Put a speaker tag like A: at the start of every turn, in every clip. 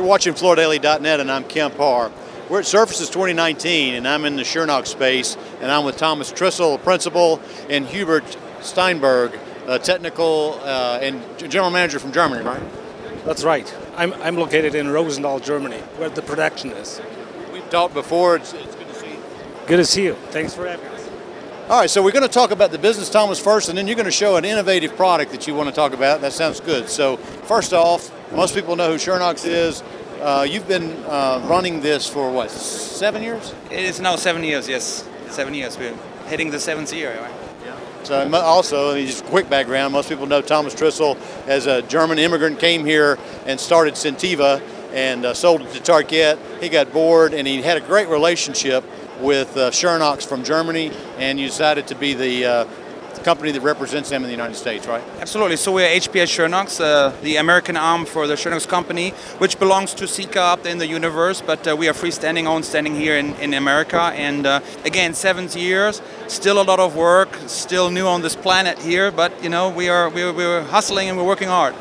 A: You're watching FloorDaily.net, and I'm Kemp Harr. We're at Surfaces 2019, and I'm in the Schönox space, and I'm with Thomas Trissl, principal, and Hubert Steinberg, technical and general manager from Germany, right?
B: That's right. I'm located in Roosendaal, Germany, where the production is.
A: We've talked before. It's good to see you.
B: Good to see you. Thanks for having us.
A: All right, so we're going to talk about the business, Thomas, first, and then you're going to show an innovative product that you want to talk about. That sounds good. So first off, most people know who Schönox is. You've been running this for, what, 7 years?
C: It is now 7 years, yes. 7 years. We're hitting the 7th year, right?
A: So also, just a quick background, most people know Thomas Trissl as a German immigrant, came here and started Sentiva and sold it to Target. He got bored and he had a great relationship with Schönox from Germany, and you decided to be the company that represents them in the United States, right?
C: Absolutely. So we're HPS Schönox, the American arm for the Schonox Company, which belongs to Sika up in the universe, but we are freestanding, standing here in America. And again, 7 years, still a lot of work, still new on this planet here, but you know, we're hustling and we're working hard.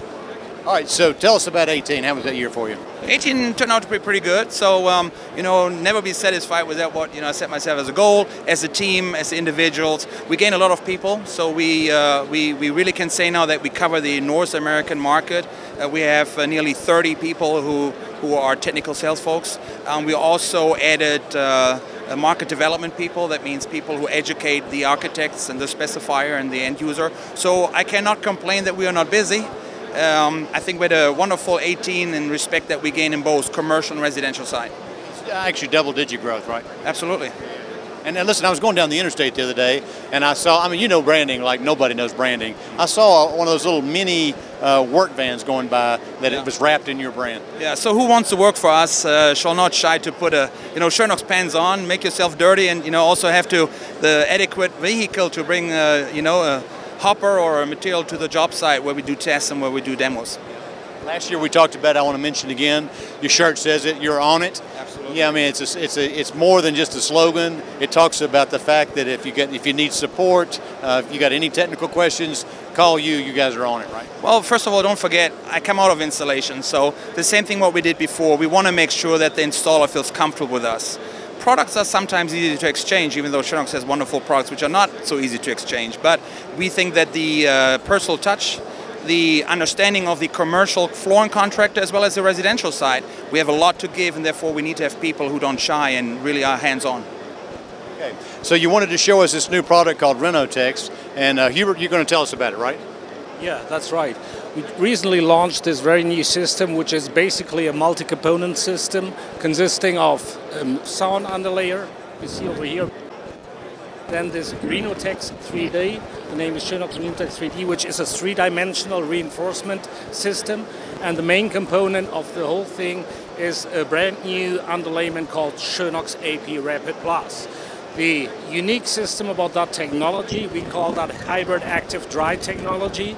A: All right, so tell us about 18. How was that year for you?
C: 18 turned out to be pretty good. So, you know, never be satisfied with that. What I set myself as a goal, as a team, as individuals. We gain a lot of people, so we really can say now that we cover the North American market. We have nearly 30 people who are technical sales folks. We also added market development people. That means people who educate the architects and the specifier and the end user. So I cannot complain that we are not busy. I think we had a wonderful 18 in respect that we gain in both commercial and residential side.
A: Actually double-digit growth, right?
C: Absolutely.
A: And listen, I was going down the interstate the other day, and I saw, I mean, you know branding like nobody knows branding. I saw one of those little mini work vans going by that it was wrapped in your brand.
C: Yeah, so who wants to work for us shall not shy to put a, Schönox pants on, make yourself dirty, and, also have the adequate vehicle to bring, a hopper or a material to the job site where we do tests and where we do demos.
A: Last year we talked about, I want to mention again, your shirt says it, you're on it.
C: Absolutely.
A: Yeah, I mean it's more than just a slogan. It talks about the fact that if you need support, if you got any technical questions, call you. You guys are on it, right?
C: Well, first of all, don't forget, I come out of installation, so the same thing what we did before. We want to make sure that the installer feels comfortable with us. Products are sometimes easy to exchange, even though Schönox has wonderful products which are not so easy to exchange. But we think that the personal touch, the understanding of the commercial flooring contractor as well as the residential side, we have a lot to give, and therefore we need to have people who don't shy and really are hands-on.
A: Okay, so you wanted to show us this new product called Renotex, and Hubert, you're going to tell us about it, right?
B: Yeah, that's right. We recently launched this very new system, which is basically a multi-component system consisting of sound underlayer, you see over here. Then this Renotex 3D, the name is Schönox Renotex 3D, which is a three-dimensional reinforcement system. And the main component of the whole thing is a brand new underlayment called Schönox AP Rapid Plus. The unique system about that technology, we call that hybrid active dry technology,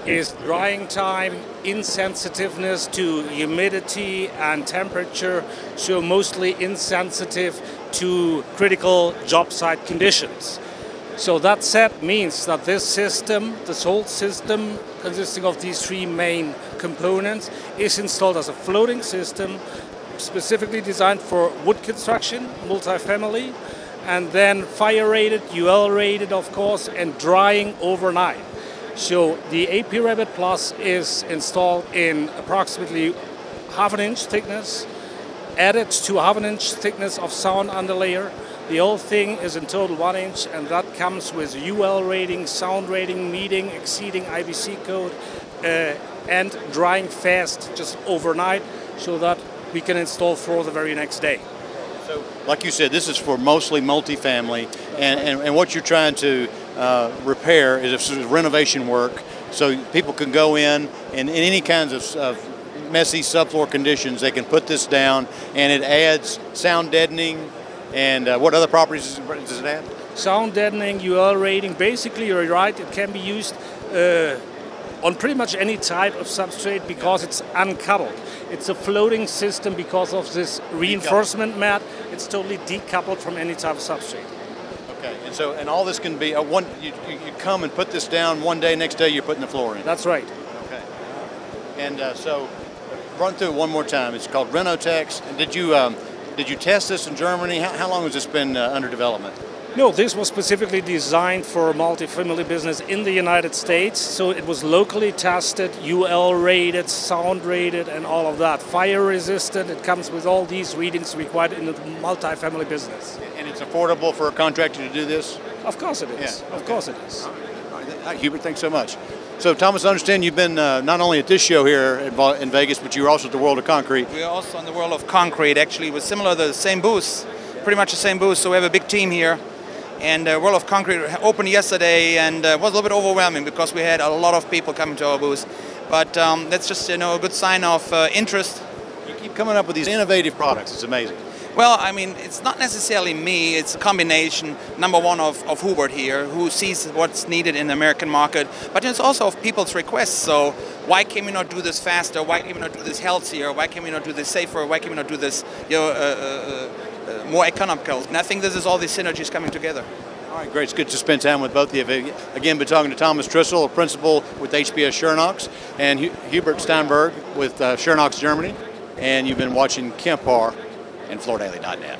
B: is drying time, insensitiveness to humidity and temperature, so mostly insensitive to critical job site conditions. So that said means that this whole system consisting of these three main components is installed as a floating system specifically designed for wood construction, multifamily, and then fire rated, UL rated of course, and drying overnight. So the AP Rapid Plus is installed in approximately 1/2 inch thickness, added to 1/2 inch thickness of sound underlayer. The whole thing is in total 1 inch, and that comes with UL rating, sound rating, meeting, exceeding IBC code, and drying fast just overnight so that we can install for the very next day.
A: So, like you said, this is for mostly multifamily, and what you're trying to repair is renovation work, so people can go in any kinds of messy subfloor conditions. They can put this down, and it adds sound deadening. And what other properties does it add?
B: Sound deadening, UL rating. Basically, you're right. It can be used on pretty much any type of substrate because it's uncoupled. It's a floating system because of this reinforcement mat. It's totally decoupled from any type of substrate.
A: Okay, and all this can be you come and put this down one day, next day you're putting the floor in.
B: That's right.
A: Okay, and so run through it one more time. It's called Renotex. And did you test this in Germany? How long has this been under development?
B: No, this was specifically designed for a multifamily business in the United States. So it was locally tested, UL rated, sound rated, and all of that. Fire resistant. It comes with all these readings required in the multifamily business.
A: And it's affordable for a contractor to do this?
B: Of course it is.
A: Yeah.
B: Of course it is.
A: All right, Hubert, thanks so much. So, Thomas, I understand you've been not only at this show here in Vegas, but you were also at the World of Concrete.
C: We're also in the World of Concrete. Actually, we're similar to the same booth, pretty much the same booth. So we have a big team here. And World of Concrete opened yesterday, and it was a little bit overwhelming because we had a lot of people coming to our booth. But that's just a good sign of interest.
A: You keep coming up with these innovative products. It's amazing.
C: Well, I mean, it's not necessarily me. It's a combination, number one, of Hubert here, who sees what's needed in the American market. But it's also of people's requests. So why can we not do this faster? Why can we not do this healthier? Why can we not do this safer? Why can we not do this more economical? And I think this is all these synergies coming together.
A: All right, great. It's good to spend time with both of you. Again, been talking to Thomas Trissl, a principal with HPS Schönox, and Hubert Steinberg with Schonox Germany. And you've been watching Kemp Harr and FloorDaily.net.